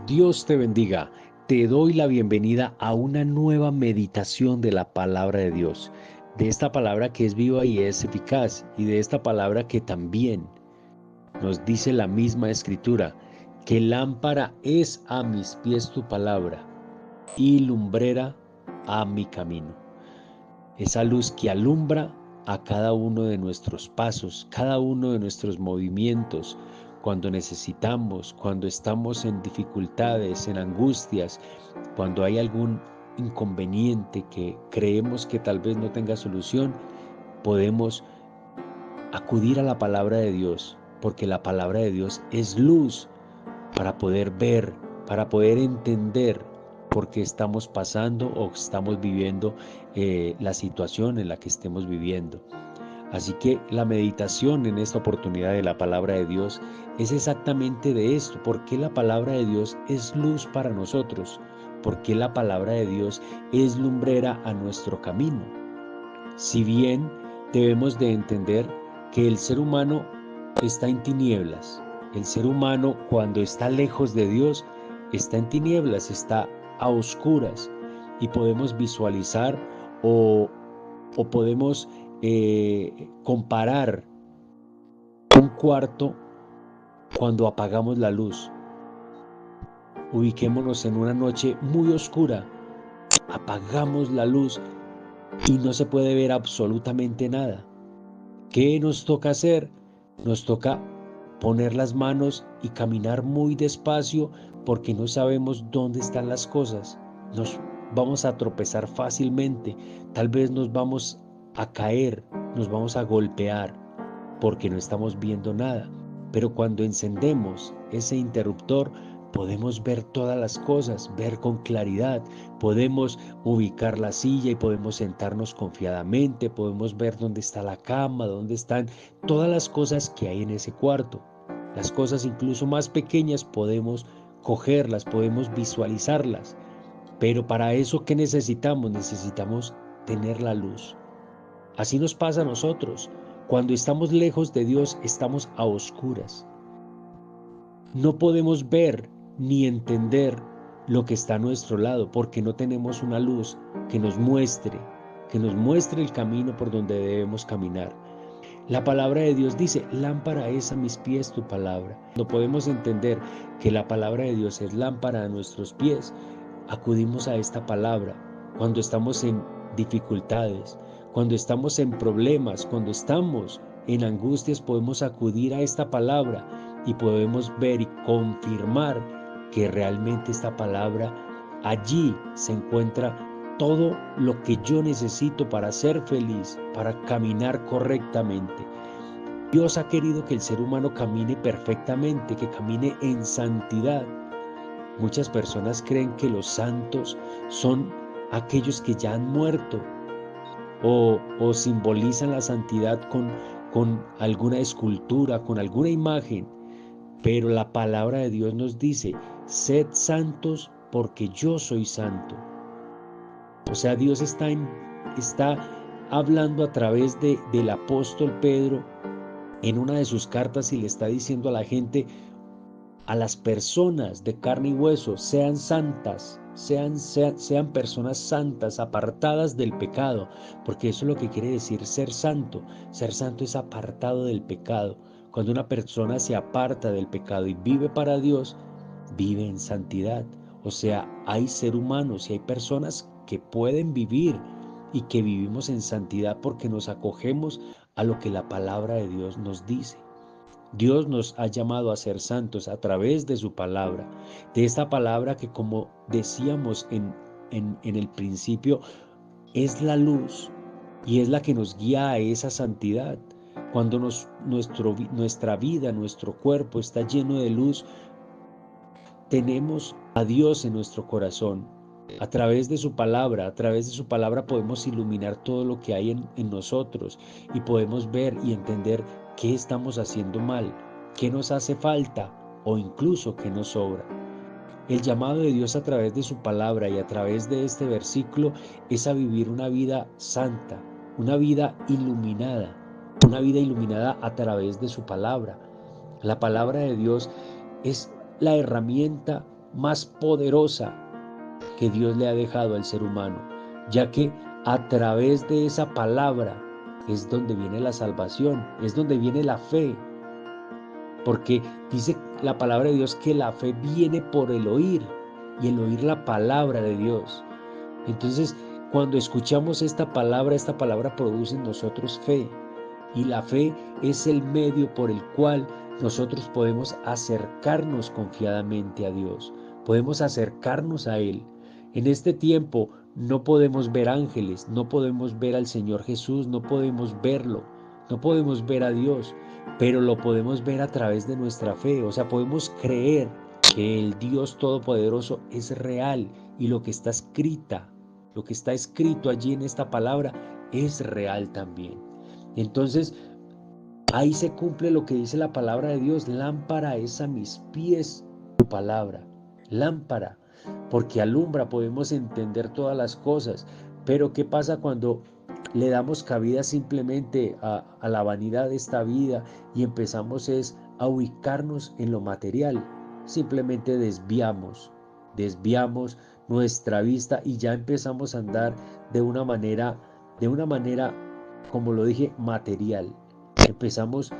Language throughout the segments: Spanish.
Dios te bendiga. Te doy la bienvenida a una nueva meditación de la palabra de Dios, de esta palabra que es viva y es eficaz, y de esta palabra que también nos dice la misma escritura, que lámpara es a mis pies tu palabra y lumbrera a mi camino. Esa luz que alumbra a cada uno de nuestros pasos, cada uno de nuestros movimientos, cuando necesitamos, cuando estamos en dificultades, en angustias, cuando hay algún inconveniente que creemos que tal vez no tenga solución, podemos acudir a la palabra de Dios, porque la palabra de Dios es luz para poder ver, para poder entender por qué estamos pasando o estamos viviendo la situación en la que estemos viviendo. Así que la meditación en esta oportunidad de la palabra de Dios es exactamente de esto. ¿Por qué la palabra de Dios es luz para nosotros? ¿Por qué la palabra de Dios es lumbrera a nuestro camino? Si bien debemos de entender que el ser humano está en tinieblas, el ser humano cuando está lejos de Dios está en tinieblas, está a oscuras, y podemos visualizar o, o podemos comparar un cuarto cuando apagamos la luz. Ubiquémonos en una noche muy oscura, apagamos la luz y no se puede ver absolutamente nada. ¿Qué nos toca hacer? Nos toca poner las manos y caminar muy despacio porque no sabemos dónde están las cosas. Nos vamos a tropezar fácilmente, tal vez nos vamos a caer, nos vamos a golpear porque no estamos viendo nada. Pero cuando encendemos ese interruptor, podemos ver todas las cosas, ver con claridad, podemos ubicar la silla y podemos sentarnos confiadamente, podemos ver dónde está la cama, dónde están todas las cosas que hay en ese cuarto. Las cosas incluso más pequeñas podemos cogerlas, podemos visualizarlas. Pero para eso, ¿qué necesitamos? Necesitamos tener la luz. Así nos pasa a nosotros. Cuando estamos lejos de Dios, estamos a oscuras. No podemos ver ni entender lo que está a nuestro lado porque no tenemos una luz que nos muestre el camino por donde debemos caminar. La palabra de Dios dice, lámpara es a mis pies tu palabra. No podemos entender que la palabra de Dios es lámpara a nuestros pies. Acudimos a esta palabra cuando estamos en dificultades, cuando estamos en problemas, cuando estamos en angustias, podemos acudir a esta palabra y podemos ver y confirmar que realmente esta palabra, allí se encuentra todo lo que yo necesito para ser feliz, para caminar correctamente. Dios ha querido que el ser humano camine perfectamente, que camine en santidad. Muchas personas creen que los santos son aquellos que ya han muerto o simbolizan la santidad con alguna escultura, con alguna imagen. Pero la palabra de Dios nos dice, sed santos porque yo soy santo. O sea, Dios está hablando a través del apóstol Pedro en una de sus cartas y le está diciendo a la gente, a las personas de carne y hueso, sean santas, sean personas santas, apartadas del pecado, porque eso es lo que quiere decir ser santo. Ser santo es apartado del pecado. Cuando una persona se aparta del pecado y vive para Dios, vive en santidad. O sea, hay ser humanos y hay personas que pueden vivir y que vivimos en santidad porque nos acogemos a lo que la palabra de Dios nos dice. Dios nos ha llamado a ser santos a través de su palabra, de esta palabra que, como decíamos en el principio, es la luz y es la que nos guía a esa santidad. Cuando nuestra vida, nuestro cuerpo está lleno de luz, tenemos a Dios en nuestro corazón. A través de su palabra podemos iluminar todo lo que hay en nosotros y podemos ver y entender qué estamos haciendo mal, qué nos hace falta o incluso qué nos sobra. El llamado de Dios a través de su palabra y a través de este versículo es a vivir una vida santa, una vida iluminada a través de su palabra. La palabra de Dios es la herramienta más poderosa que Dios le ha dejado al ser humano, ya que a través de esa palabra es donde viene la salvación, es donde viene la fe, porque dice la palabra de Dios que la fe viene por el oír y el oír la palabra de Dios. Entonces, cuando escuchamos esta palabra produce en nosotros fe, y la fe es el medio por el cual nosotros podemos acercarnos confiadamente a Dios, podemos acercarnos a Él. En este tiempo no podemos ver ángeles, no podemos ver al Señor Jesús, no podemos verlo, no podemos ver a Dios, pero lo podemos ver a través de nuestra fe. O sea, podemos creer que el Dios Todopoderoso es real y lo que está escrito allí en esta palabra es real también. Entonces, ahí se cumple lo que dice la palabra de Dios: lámpara es a mis pies tu palabra, lámpara, porque alumbra, podemos entender todas las cosas. Pero ¿qué pasa cuando le damos cabida simplemente a la vanidad de esta vida y empezamos a ubicarnos en lo material? Simplemente desviamos nuestra vista y ya empezamos a andar de una manera, como lo dije, material. Empezamos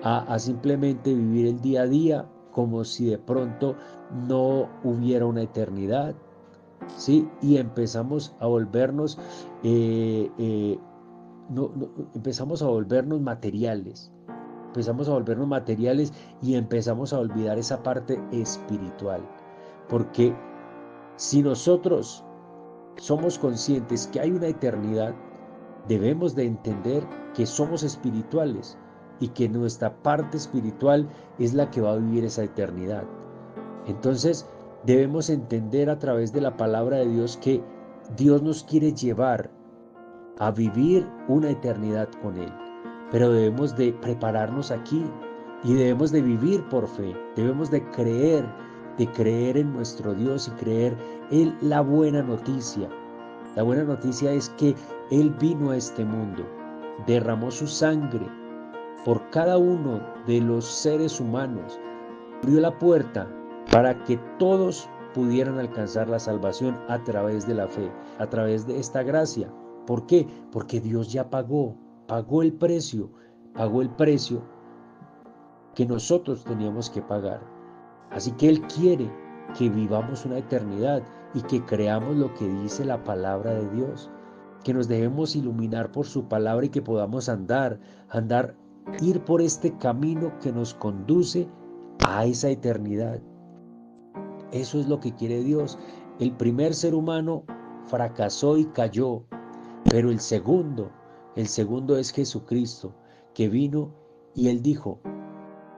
a simplemente vivir el día a día como si de pronto no hubiera una eternidad, ¿sí? Y empezamos a volvernos, empezamos a volvernos materiales. Y empezamos a olvidar esa parte espiritual. Porque si nosotros somos conscientes que hay una eternidad, debemos de entender que somos espirituales y que nuestra parte espiritual es la que va a vivir esa eternidad. Entonces debemos entender a través de la palabra de Dios que Dios nos quiere llevar a vivir una eternidad con Él, pero debemos de prepararnos aquí y debemos de vivir por fe, debemos de creer en nuestro Dios y creer en la buena noticia. La buena noticia es que Él vino a este mundo, derramó su sangre por cada uno de los seres humanos, abrió la puerta para que todos pudieran alcanzar la salvación a través de la fe, a través de esta gracia. ¿Por qué? Porque Dios ya pagó el precio que nosotros teníamos que pagar. Así que Él quiere que vivamos una eternidad y que creamos lo que dice la palabra de Dios, que nos debemos iluminar por su palabra y que podamos ir por este camino que nos conduce a esa eternidad. Eso es lo que quiere Dios. El primer ser humano fracasó y cayó, pero el segundo es Jesucristo, que vino y Él dijo: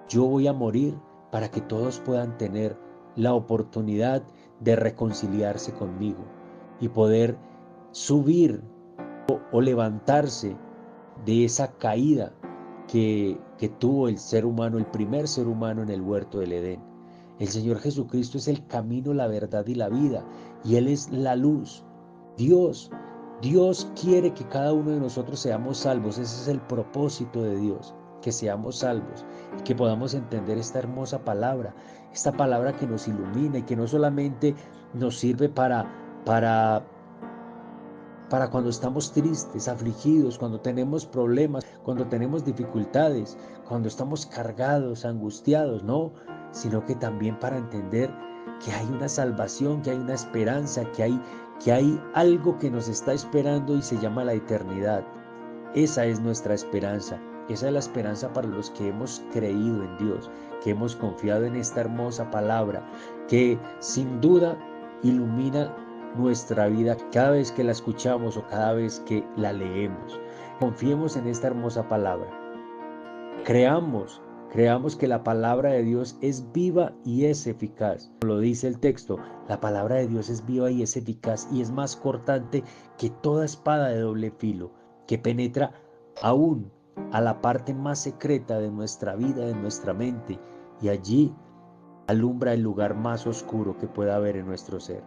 yo voy a morir para que todos puedan tener la oportunidad de reconciliarse conmigo y poder subir o levantarse de esa caída que tuvo el ser humano, el primer ser humano en el huerto del Edén. El Señor Jesucristo es el camino, la verdad y la vida, y Él es la luz. Dios quiere que cada uno de nosotros seamos salvos. Ese es el propósito de Dios, que seamos salvos y que podamos entender esta hermosa palabra, esta palabra que nos ilumina y que no solamente nos sirve para cuando estamos tristes, afligidos, cuando tenemos problemas, cuando tenemos dificultades, cuando estamos cargados, angustiados, no, sino que también para entender que hay una salvación, que hay una esperanza, que hay algo que nos está esperando y se llama la eternidad. Esa es nuestra esperanza. Esa es la esperanza para los que hemos creído en Dios, que hemos confiado en esta hermosa palabra, que sin duda ilumina nuestra vida cada vez que la escuchamos o cada vez que la leemos. Confiemos en esta hermosa palabra. Creamos que la palabra de Dios es viva y es eficaz. Como lo dice el texto, la palabra de Dios es viva y es eficaz y es más cortante que toda espada de doble filo, que penetra aún a la parte más secreta de nuestra vida, de nuestra mente, y allí alumbra el lugar más oscuro que pueda haber en nuestro ser.